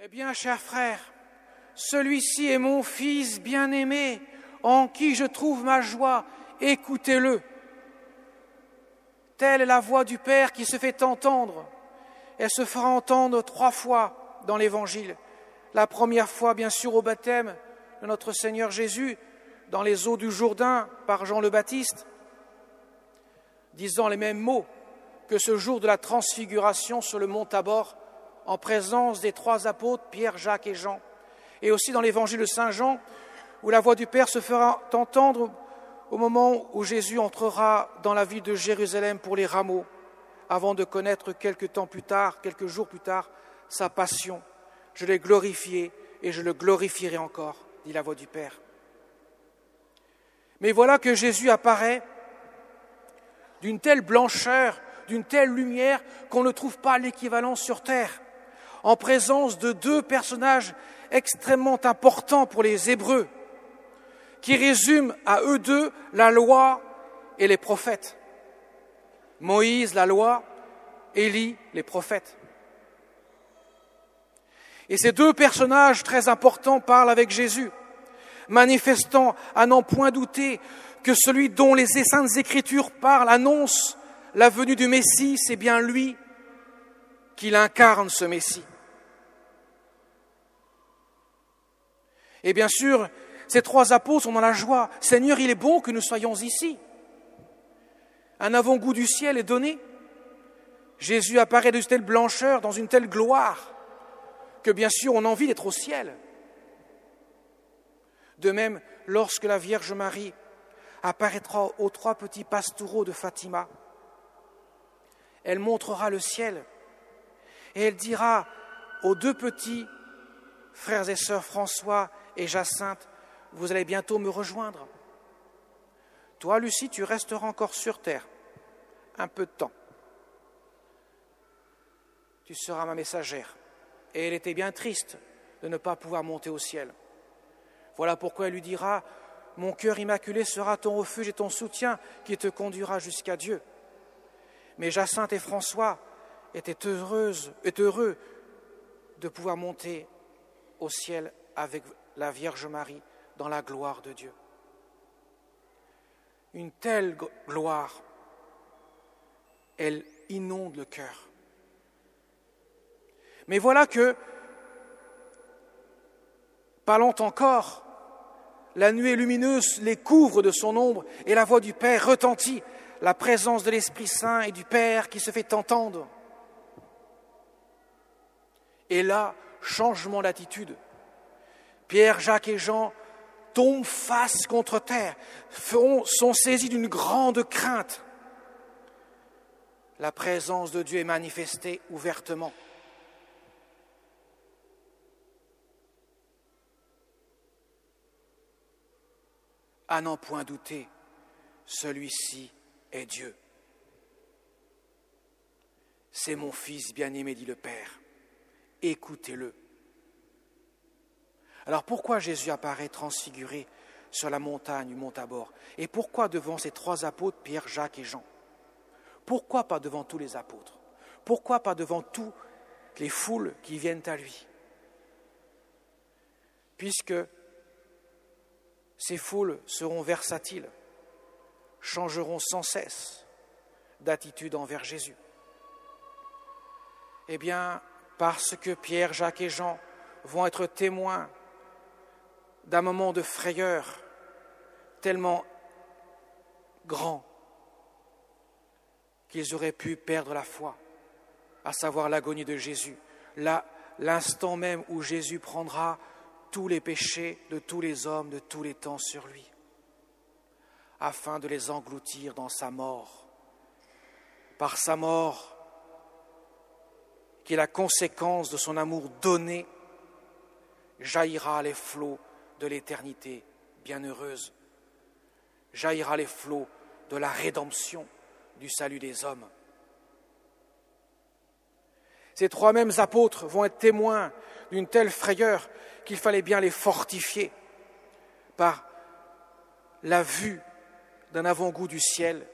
Eh bien, chers frères, celui-ci est mon Fils bien-aimé, en qui je trouve ma joie, écoutez-le. Telle est la voix du Père qui se fait entendre. Elle se fera entendre 3 fois dans l'Évangile. La première fois, bien sûr, au baptême de notre Seigneur Jésus, dans les eaux du Jourdain, par Jean le Baptiste, disant les mêmes mots que ce jour de la transfiguration sur le mont Tabor, en présence des 3 apôtres, Pierre, Jacques et Jean. Et aussi dans l'Évangile de Saint Jean, où la voix du Père se fera entendre au moment où Jésus entrera dans la ville de Jérusalem pour les rameaux, avant de connaître quelques jours plus tard, sa passion. Je l'ai glorifié et je le glorifierai encore, dit la voix du Père. Mais voilà que Jésus apparaît d'une telle blancheur, d'une telle lumière qu'on ne trouve pas l'équivalent sur terre, en présence de 2 personnages extrêmement importants pour les Hébreux, qui résument à eux 2 la loi et les prophètes. Moïse, la loi, Élie, les prophètes. Et ces 2 personnages très importants parlent avec Jésus, manifestant à n'en point douter que celui dont les Saintes Écritures parlent annonce la venue du Messie, c'est bien lui qui incarne ce Messie. Et bien sûr, ces 3 apôtres sont dans la joie. Seigneur, il est bon que nous soyons ici. Un avant-goût du ciel est donné. Jésus apparaît de telle blancheur, dans une telle gloire, que bien sûr on a envie d'être au ciel. De même, lorsque la Vierge Marie apparaîtra aux 3 petits pastoureaux de Fatima, elle montrera le ciel et elle dira aux 2 petits frères et sœurs François et Jacinthe, vous allez bientôt me rejoindre. Toi, Lucie, tu resteras encore sur terre un peu de temps. Tu seras ma messagère. Et elle était bien triste de ne pas pouvoir monter au ciel. Voilà pourquoi elle lui dira, mon cœur immaculé sera ton refuge et ton soutien qui te conduira jusqu'à Dieu. Mais Jacinthe et François étaient heureux de pouvoir monter au ciel avec la Vierge Marie dans la gloire de Dieu. Une telle gloire, elle inonde le cœur. Mais voilà que, parlant encore, la nuée lumineuse les couvre de son ombre et la voix du Père retentit, la présence de l'Esprit Saint et du Père qui se fait entendre. Et là, changement d'attitude. Pierre, Jacques et Jean tombent face contre terre, sont saisis d'une grande crainte. La présence de Dieu est manifestée ouvertement. À n'en point douter, celui-ci est Dieu. C'est mon Fils bien-aimé, dit le Père. Écoutez-le. Alors pourquoi Jésus apparaît transfiguré sur la montagne du mont Tabor? Et pourquoi devant ces 3 apôtres, Pierre, Jacques et Jean? Pourquoi pas devant tous les apôtres? Pourquoi pas devant toutes les foules qui viennent à lui? Puisque ces foules seront versatiles, changeront sans cesse d'attitude envers Jésus. Eh bien, parce que Pierre, Jacques et Jean vont être témoins d'un moment de frayeur tellement grand qu'ils auraient pu perdre la foi, à savoir l'agonie de Jésus, l'instant même où Jésus prendra tous les péchés de tous les hommes de tous les temps sur lui, afin de les engloutir dans sa mort. Par sa mort, qui est la conséquence de son amour donné, jaillira les flots de l'éternité bienheureuse, jaillira les flots de la rédemption, du salut des hommes. Ces 3 mêmes apôtres vont être témoins d'une telle frayeur qu'il fallait bien les fortifier par la vue d'un avant-goût du ciel,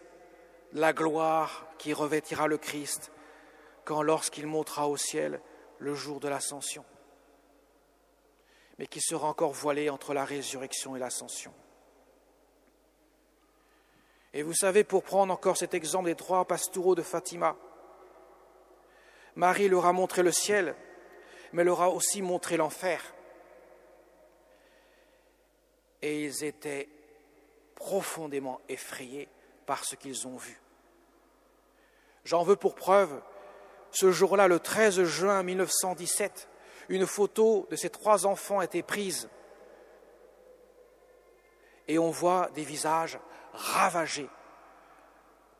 la gloire qui revêtira le Christ lorsqu'il montera au ciel le jour de l'ascension. mais qui sera encore voilé entre la résurrection et l'ascension. Et vous savez, pour prendre encore cet exemple des 3 pastoureaux de Fatima, Marie leur a montré le ciel, mais leur a aussi montré l'enfer. Et ils étaient profondément effrayés par ce qu'ils ont vu. J'en veux pour preuve, ce jour-là, le 13 juin 1917, une photo de ces 3 enfants a été prise. Et on voit des visages ravagés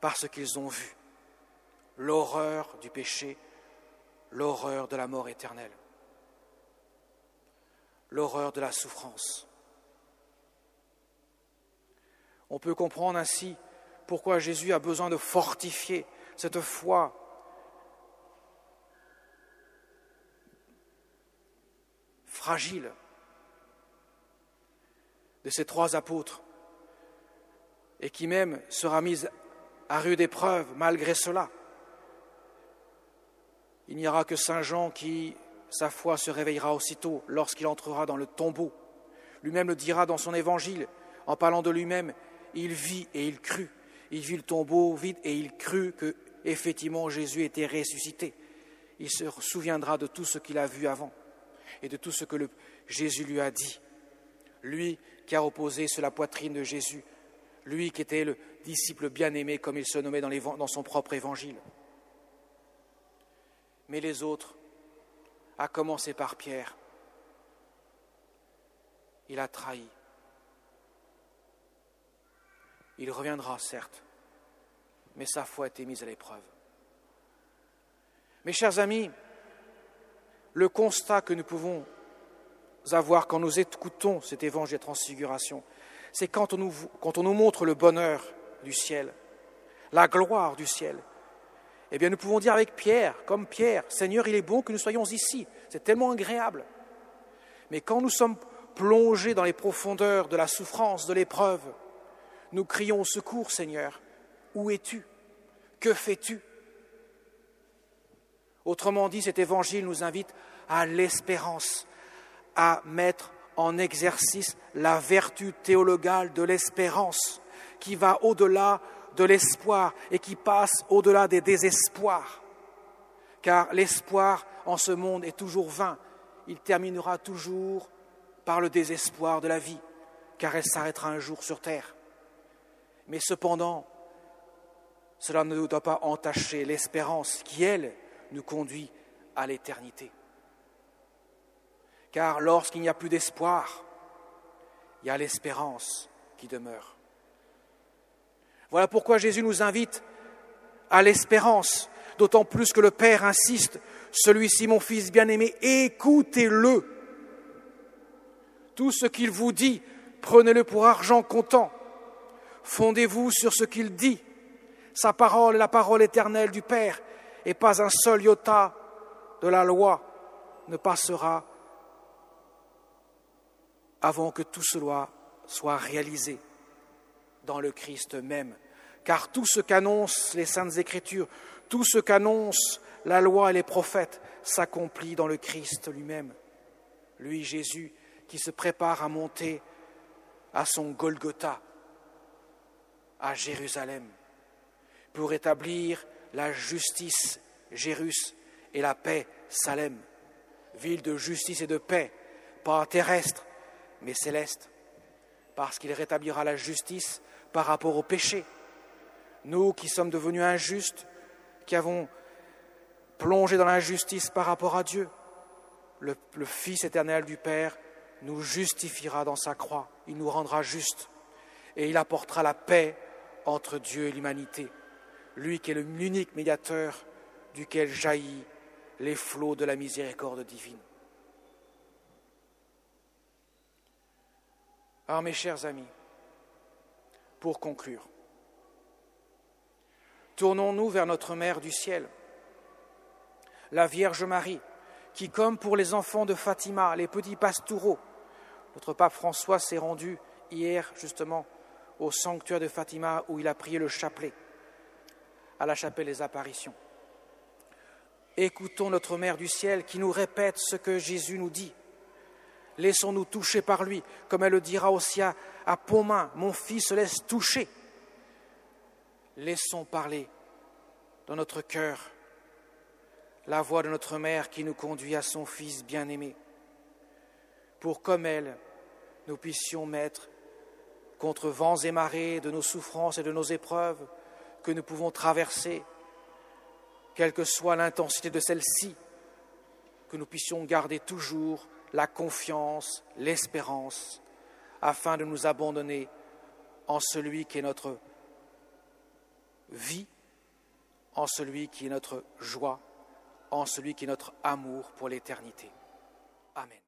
par ce qu'ils ont vu. L'horreur du péché, l'horreur de la mort éternelle, l'horreur de la souffrance. On peut comprendre ainsi pourquoi Jésus a besoin de fortifier cette foi fragile de ces 3 apôtres et qui même sera mise à rude épreuve malgré cela. Il n'y aura que Saint Jean qui, sa foi se réveillera aussitôt lorsqu'il entrera dans le tombeau. Lui-même le dira dans son évangile, en parlant de lui-même, il vit et il crut. Il vit le tombeau vide et il crut que, effectivement, Jésus était ressuscité. Il se souviendra de tout ce qu'il a vu avant et de tout ce que Jésus lui a dit. Lui qui a reposé sur la poitrine de Jésus, lui qui était le disciple bien-aimé, comme il se nommait dans son propre évangile. Mais les autres, à commencer par Pierre, il a trahi. Il reviendra, certes, mais sa foi a été mise à l'épreuve. Mes chers amis, le constat que nous pouvons avoir quand nous écoutons cet évangile de transfiguration, c'est quand on nous montre le bonheur du ciel, la gloire du ciel, eh bien nous pouvons dire avec Pierre, comme Pierre, « Seigneur, il est bon que nous soyons ici, c'est tellement agréable. » Mais quand nous sommes plongés dans les profondeurs de la souffrance, de l'épreuve, nous crions au secours, Seigneur, où es-tu? Que fais-tu? Autrement dit, cet évangile nous invite à l'espérance, à mettre en exercice la vertu théologale de l'espérance, qui va au-delà de l'espoir et qui passe au-delà des désespoirs. Car l'espoir en ce monde est toujours vain. Il terminera toujours par le désespoir de la vie, car elle s'arrêtera un jour sur terre. Mais cependant, cela ne doit pas entacher l'espérance qui, elle, nous conduit à l'éternité. Car lorsqu'il n'y a plus d'espoir, il y a l'espérance qui demeure. Voilà pourquoi Jésus nous invite à l'espérance, d'autant plus que le Père insiste, « Celui-ci, mon Fils bien-aimé, écoutez-le. Tout ce qu'il vous dit, prenez-le pour argent comptant. Fondez-vous sur ce qu'il dit. Sa parole est la parole éternelle du Père, et pas un seul iota de la loi ne passera avant que tout cela soit réalisé dans le Christ même. Car tout ce qu'annoncent les Saintes Écritures, tout ce qu'annoncent la loi et les prophètes s'accomplit dans le Christ lui-même. Lui, Jésus, qui se prépare à monter à son Golgotha, à Jérusalem, pour établir la justice, Jérus, et la paix, Salem, ville de justice et de paix, pas terrestre, mais céleste, parce qu'il rétablira la justice par rapport au péché. Nous qui sommes devenus injustes, qui avons plongé dans l'injustice par rapport à Dieu, le Fils éternel du Père nous justifiera dans sa croix, il nous rendra justes et il apportera la paix entre Dieu et l'humanité, lui qui est l'unique médiateur duquel jaillit les flots de la miséricorde divine. Alors mes chers amis, pour conclure, tournons-nous vers notre Mère du ciel, la Vierge Marie, qui, comme pour les enfants de Fatima, les petits pastoureaux, notre pape François s'est rendu hier justement au sanctuaire de Fatima où il a prié le chapelet, à la chapelle des apparitions. Écoutons notre Mère du ciel qui nous répète ce que Jésus nous dit. Laissons-nous toucher par lui, comme elle le dira aussi à Pomain, mon fils se laisse toucher. Laissons parler dans notre cœur la voix de notre mère qui nous conduit à son Fils bien-aimé, pour comme elle, nous puissions mettre contre vents et marées de nos souffrances et de nos épreuves que nous pouvons traverser, quelle que soit l'intensité de celle-ci, que nous puissions garder toujours la confiance, l'espérance, afin de nous abandonner en celui qui est notre vie, en celui qui est notre joie, en celui qui est notre amour pour l'éternité. Amen.